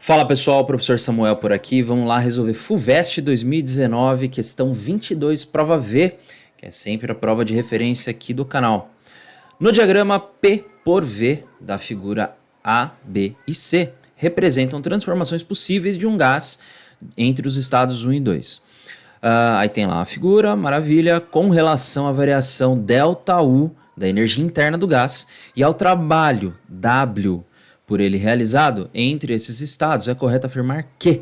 Fala pessoal, professor Samuel por aqui. Vamos lá resolver FUVEST 2019, questão 22, prova V, que é sempre a prova de referência aqui do canal. No diagrama P por V da figura A, B e C, representam transformações possíveis de um gás entre os estados 1 e 2. Aí tem lá a figura, maravilha, com relação à variação ΔU da energia interna do gás e ao trabalho W por ele realizado entre esses estados, é correto afirmar que.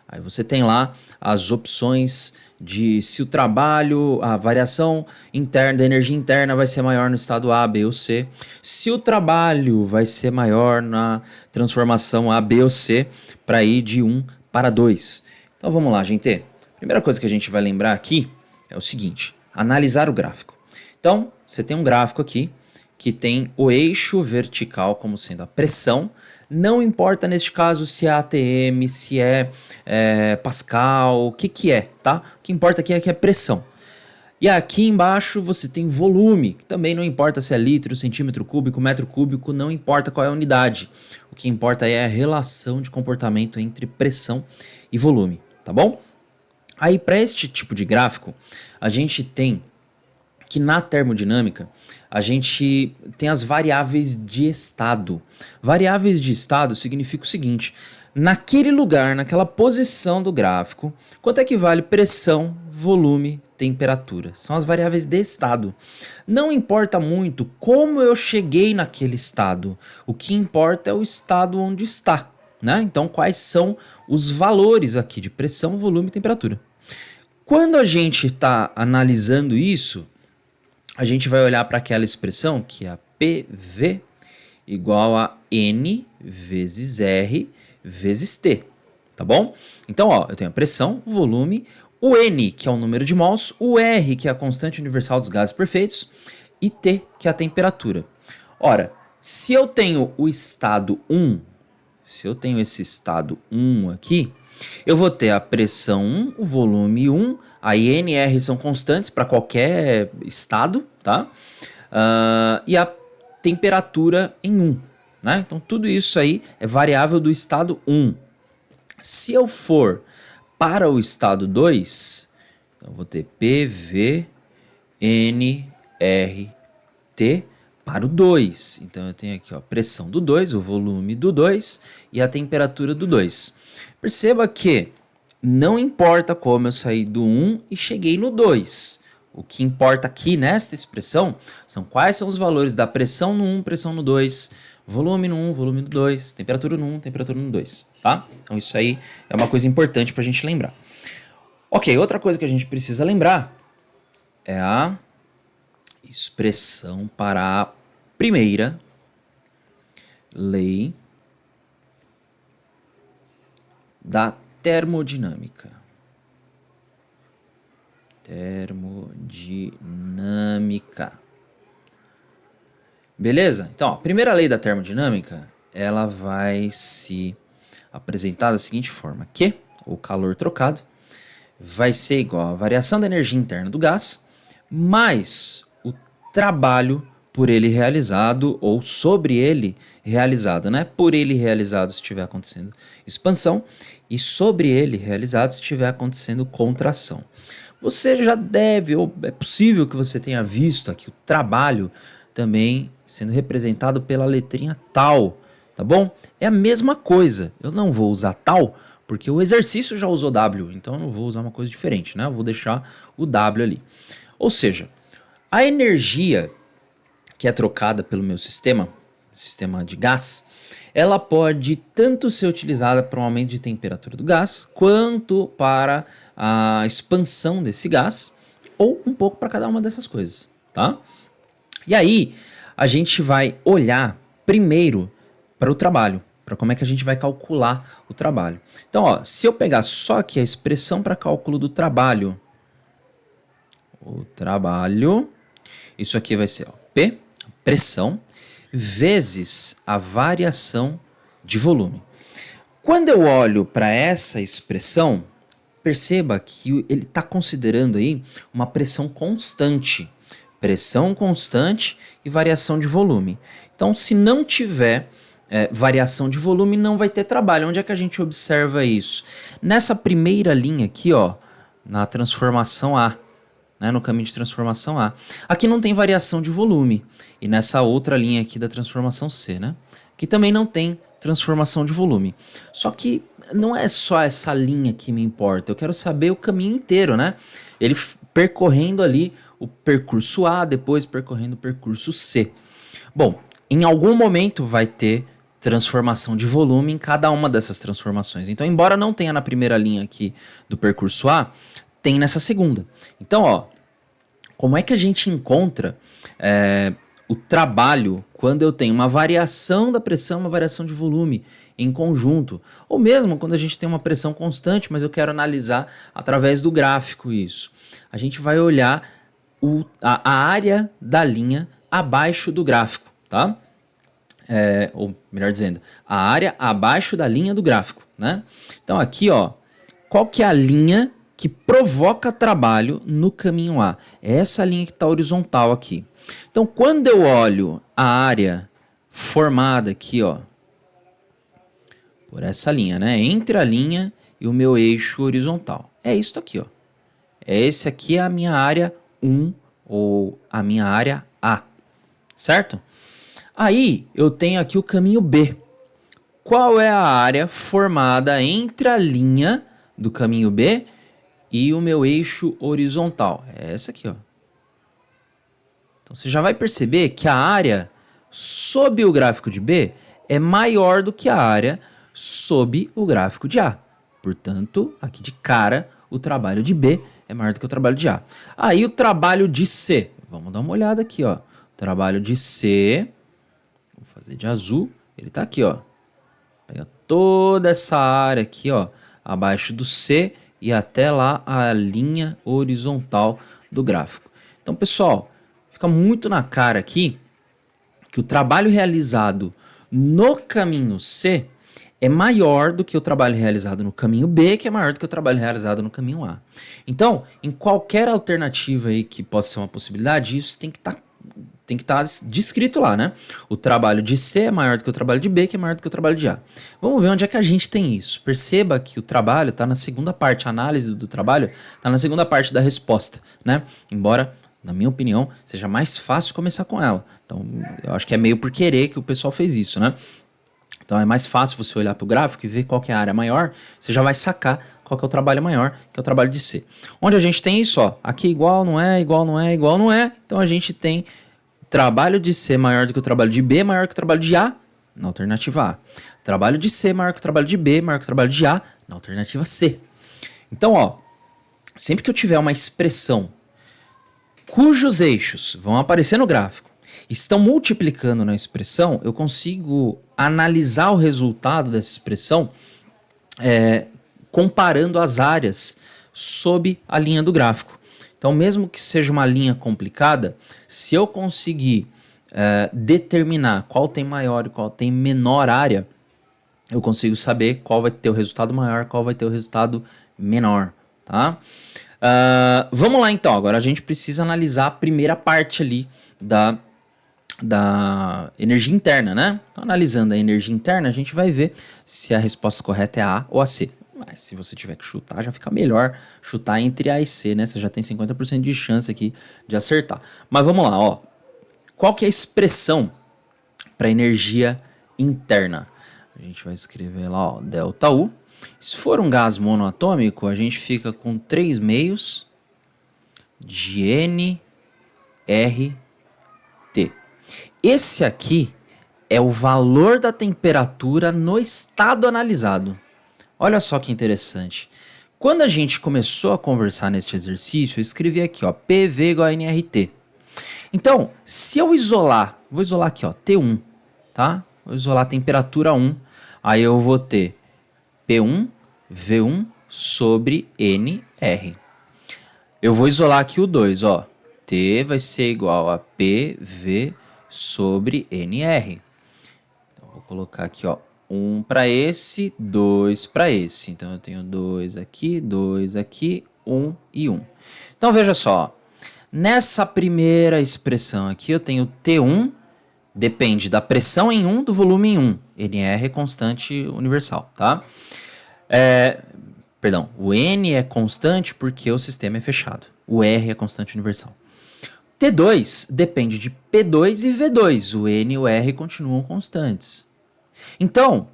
Aí você tem lá as opções de se o trabalho, a variação interna da energia interna vai ser maior no estado A, B ou C, se o trabalho vai ser maior na transformação A, B ou C, para ir de 1 para 2. Então vamos lá, gente. Primeira coisa que a gente vai lembrar aqui é o seguinte, analisar o gráfico. Então, você tem um gráfico aqui que tem o eixo vertical como sendo a pressão. Não importa neste caso se é ATM, se é Pascal, o que é, tá? O que importa aqui é que é pressão. E aqui embaixo você tem volume, que também não importa se é litro, centímetro cúbico, metro cúbico, não importa qual é a unidade. O que importa é a relação de comportamento entre pressão e volume, tá bom? Aí para este tipo de gráfico, a gente tem que na termodinâmica a gente tem as variáveis de estado. Variáveis de estado significa o seguinte, naquele lugar, naquela posição do gráfico, quanto é que vale pressão, volume, temperatura? São as variáveis de estado. Não importa muito como eu cheguei naquele estado, o que importa é o estado onde está, né? Então quais são os valores aqui de pressão, volume e temperatura. Quando a gente está analisando isso, a gente vai olhar para aquela expressão que é a PV igual a N vezes R vezes T, tá bom? Então, ó, eu tenho a pressão, o volume, o N, que é o número de mols, o R, que é a constante universal dos gases perfeitos, e T, que é a temperatura. Ora, se eu tenho o estado 1, se eu tenho esse estado 1 aqui, eu vou ter a pressão 1, o volume 1, a N e R são constantes para qualquer estado, tá? E a temperatura em 1, né? Então tudo isso aí é variável do estado 1. Se eu for para o estado 2, então eu vou ter PV, N, R, T para o 2. Então eu tenho aqui ó, a pressão do 2, o volume do 2 e a temperatura do 2. Perceba que não importa como eu saí do 1 e cheguei no 2. O que importa aqui nesta expressão são quais são os valores da pressão no 1, pressão no 2, volume no 1, volume no 2, temperatura no 1, temperatura no 2, tá? Então isso aí é uma coisa importante para a gente lembrar. Ok, outra coisa que a gente precisa lembrar é a expressão para a primeira lei da termodinâmica. Termodinâmica. Beleza? Então, a primeira lei da termodinâmica, ela vai se apresentar da seguinte forma, que o calor trocado vai ser igual à variação da energia interna do gás, mais o trabalho por ele realizado ou sobre ele realizado, né? Por ele realizado se estiver acontecendo expansão e sobre ele realizado se estiver acontecendo contração. Você já deve, ou é possível que você tenha visto aqui o trabalho também sendo representado pela letrinha tal, tá bom? É a mesma coisa, eu não vou usar tal porque o exercício já usou W, então eu não vou usar uma coisa diferente, né? Eu vou deixar o W ali. Ou seja, a energia que é trocada pelo meu sistema de gás, ela pode tanto ser utilizada para um aumento de temperatura do gás, quanto para a expansão desse gás, ou um pouco para cada uma dessas coisas, tá? E aí, a gente vai olhar primeiro para o trabalho, para como é que a gente vai calcular o trabalho. Então, ó, se eu pegar só aqui a expressão para cálculo do trabalho, isso aqui vai ser ó, P, pressão, vezes a variação de volume. Quando eu olho para essa expressão, perceba que ele está considerando aí uma pressão constante e variação de volume. Então, se não tiver variação de volume, não vai ter trabalho. Onde é que a gente observa isso? Nessa primeira linha aqui, ó, na transformação A, né, no caminho de transformação A. Aqui não tem variação de volume. E nessa outra linha aqui da transformação C, né? Aqui também não tem transformação de volume. Só que não é só essa linha que me importa. Eu quero saber o caminho inteiro, né? Ele percorrendo ali o percurso A, depois percorrendo o percurso C. Bom, em algum momento vai ter transformação de volume em cada uma dessas transformações. Então, embora não tenha na primeira linha aqui do percurso A, tem nessa segunda. Então, ó, como é que a gente encontra o trabalho quando eu tenho uma variação da pressão, uma variação de volume em conjunto? Ou mesmo quando a gente tem uma pressão constante, mas eu quero analisar através do gráfico isso. A gente vai olhar a área da linha abaixo do gráfico, tá? Ou melhor dizendo, a área abaixo da linha do gráfico, né? Então aqui, ó, qual que é a linha que provoca trabalho no caminho A? É essa linha que está horizontal aqui. Então, quando eu olho a área formada aqui, ó, por essa linha, né? Entre a linha e o meu eixo horizontal. É isso aqui, ó. Esse aqui é a minha área 1 ou a minha área A, certo? Aí, eu tenho aqui o caminho B. Qual é a área formada entre a linha do caminho B e o meu eixo horizontal? É essa aqui, ó. Então você já vai perceber que a área sob o gráfico de B é maior do que a área sob o gráfico de A. Portanto, aqui de cara, o trabalho de B é maior do que o trabalho de A. Aí o trabalho de C. Vamos dar uma olhada aqui, ó. O trabalho de C, vou fazer de azul, ele tá aqui, ó. Pega toda essa área aqui, ó, abaixo do C e até lá a linha horizontal do gráfico. Então, pessoal, fica muito na cara aqui que o trabalho realizado no caminho C é maior do que o trabalho realizado no caminho B, que é maior do que o trabalho realizado no caminho A. Então, em qualquer alternativa aí que possa ser uma possibilidade, isso tem que estar descrito lá, né? O trabalho de C é maior do que o trabalho de B, que é maior do que o trabalho de A. Vamos ver onde é que a gente tem isso. Perceba que o trabalho está na segunda parte, a análise do trabalho está na segunda parte da resposta, né? Embora, na minha opinião, seja mais fácil começar com ela. Então, eu acho que é meio por querer que o pessoal fez isso, né? Então, é mais fácil você olhar para o gráfico e ver qual que é a área maior, você já vai sacar qual que é o trabalho maior, que é o trabalho de C. Onde a gente tem isso, ó, aqui igual, não é, igual, não é, igual, não é. Então, a gente tem trabalho de C maior do que o trabalho de B, maior que o trabalho de A, na alternativa A. Trabalho de C maior que o trabalho de B, maior que o trabalho de A, na alternativa C. Então, ó, sempre que eu tiver uma expressão cujos eixos vão aparecer no gráfico, estão multiplicando na expressão, eu consigo analisar o resultado dessa expressão comparando as áreas sob a linha do gráfico. Então, mesmo que seja uma linha complicada, se eu conseguir determinar qual tem maior e qual tem menor área, eu consigo saber qual vai ter o resultado maior, qual vai ter o resultado menor, tá? Vamos lá então, agora a gente precisa analisar a primeira parte ali da energia interna, né? Então, analisando a energia interna, a gente vai ver se a resposta correta é A ou a C. Mas se você tiver que chutar, já fica melhor chutar entre A e C, né? Você já tem 50% de chance aqui de acertar. Mas vamos lá, ó. Qual que é a expressão para energia interna? A gente vai escrever lá, ó, ΔU. Se for um gás monoatômico, a gente fica com 3 meios de nRT. Esse aqui é o valor da temperatura no estado analisado. Olha só que interessante. Quando a gente começou a conversar neste exercício, eu escrevi aqui, ó, PV igual a nRT. Então, se eu isolar, vou isolar aqui, ó, T1, tá? Vou isolar a temperatura 1, aí eu vou ter P1, V1 sobre NR. Eu vou isolar aqui o 2, ó. T vai ser igual a PV sobre NR. Então, vou colocar aqui, ó, 1 para esse, 2 para esse. Então, eu tenho 2 aqui, 1 e 1. Então, veja só. Nessa primeira expressão aqui, eu tenho T1 depende da pressão em 1, do volume em 1. NR é constante universal, tá? Perdão, o N é constante porque o sistema é fechado. O R é constante universal. T2 depende de P2 e V2. O N e o R continuam constantes. Então,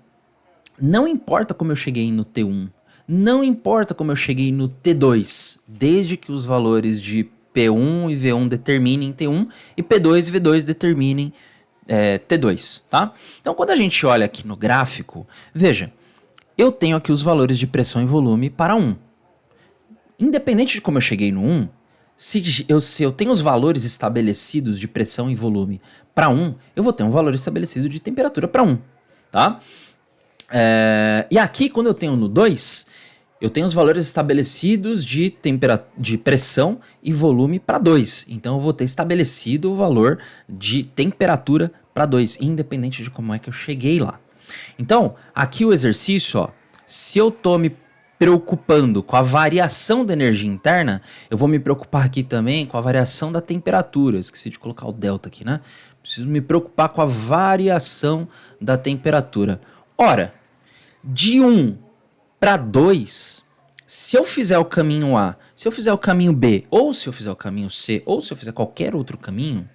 não importa como eu cheguei no T1, não importa como eu cheguei no T2, desde que os valores de P1 e V1 determinem T1 e P2 e V2 determinem T2, tá? Então, quando a gente olha aqui no gráfico, veja, eu tenho aqui os valores de pressão e volume para 1. Independente de como eu cheguei no 1, se eu tenho os valores estabelecidos de pressão e volume para 1, eu vou ter um valor estabelecido de temperatura para 1, tá? E aqui, quando eu tenho no 2, eu tenho os valores estabelecidos de pressão e volume para 2. Então, eu vou ter estabelecido o valor de temperatura para 2, independente de como é que eu cheguei lá. Então, aqui o exercício, ó, se eu estou me preocupando com a variação da energia interna, eu vou me preocupar aqui também com a variação da temperatura. Eu esqueci de colocar o delta aqui, né? Preciso me preocupar com a variação da temperatura. Ora, de 1 para 2, se eu fizer o caminho A, se eu fizer o caminho B, ou se eu fizer o caminho C, ou se eu fizer qualquer outro caminho,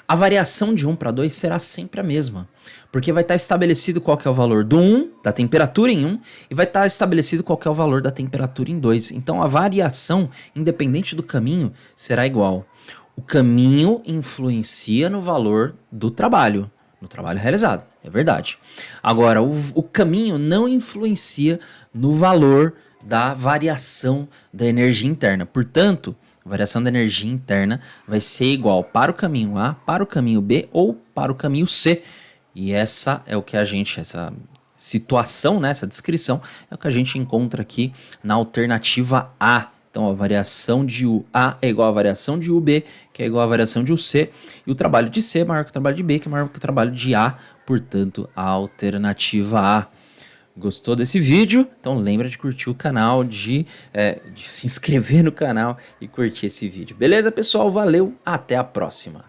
a variação de 1 para 2 será sempre a mesma, porque vai estar estabelecido qual que é o valor do 1, da temperatura em 1, e vai estar estabelecido qual que é o valor da temperatura em 2. Então a variação, independente do caminho, será igual. O caminho influencia no valor do trabalho, no trabalho realizado, é verdade. Agora, o caminho não influencia no valor da variação da energia interna. Portanto, a variação da energia interna vai ser igual para o caminho A, para o caminho B ou para o caminho C. E essa é o que essa situação, né, essa descrição, é o que a gente encontra aqui na alternativa A. Então, a variação de UA é igual à variação de UB, que é igual à variação de UC, e o trabalho de C é maior que o trabalho de B, que é maior que o trabalho de A, portanto, a alternativa A. Gostou desse vídeo? Então lembra de curtir o canal, de se inscrever no canal e curtir esse vídeo. Beleza, pessoal? Valeu, até a próxima!